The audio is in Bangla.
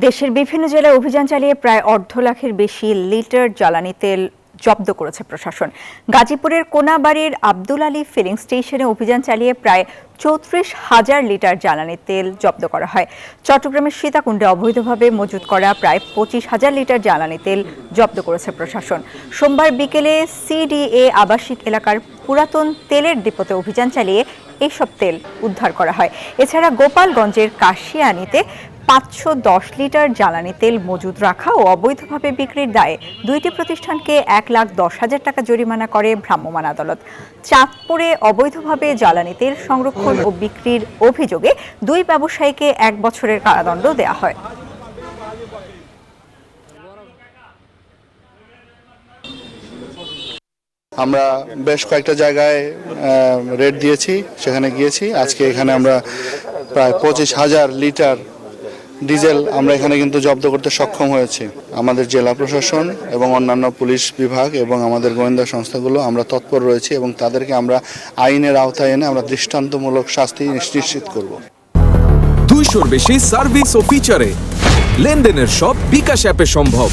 দেশের বিভিন্ন জেলায় অভিযান চালিয়ে প্রায় 1.5 লাখের বেশি লিটার জ্বালানি তেল জব্দ করেছে প্রশাসন। গাজীপুরের কোনাবাড়ির আব্দুল আলী ফিলিং স্টেশনে অভিযান চালিয়ে প্রায় 34,000 লিটার জ্বালানি তেল জব্দ করা হয়। চট্টগ্রামের সীতাকুণ্ডে অবৈধভাবে মজুত করা প্রায় 25,000 লিটার জ্বালানি তেল জব্দ করেছে প্রশাসন। সোমবার বিকেলে সিডিএ আবাসিক এলাকার পুরাতন তেলের ডিপোতে অভিযান চালিয়ে এইসব তেল উদ্ধার করা হয়। এছাড়া গোপালগঞ্জের কাশিয়ানীতে 510 লিটার জ্বালানি তেল মজুদ রাখা ও অবৈধভাবে বিক্রির দায়ে দুইটি প্রতিষ্ঠানকে 1,10,000 টাকা জরিমানা করে ভ্রাম্যমাণ আদালত। চাঁদপুরে অবৈধভাবে জ্বালানি তেল সংরক্ষণ ও বিক্রির অভিযোগে দুই ব্যবসায়ীকে 1 বছরের কারাদণ্ড দেওয়া হয়। আমরা বেশ কয়েকটা জায়গায় রেড দিয়েছি, সেখানে গিয়েছি। আজকে এখানে আমরা প্রায় 25,000 লিটার ডিজেল আমরা এখানে কিন্তু জব্দ করতে সক্ষম হয়েছি। আমাদের জেলা প্রশাসন এবং অন্যান্য পুলিশ বিভাগ এবং আমাদের গোয়েন্দা সংস্থাগুলো আমরা তৎপর রয়েছি এবং তাদেরকে আমরা আইনের আওতায় এনে আমরা দৃষ্টান্তমূলক শাস্তি নিশ্চিত করব। 200-র বেশি সার্ভিস ও ফিচারে লেনদেনের সব বিকাশ অ্যাপে সম্ভব।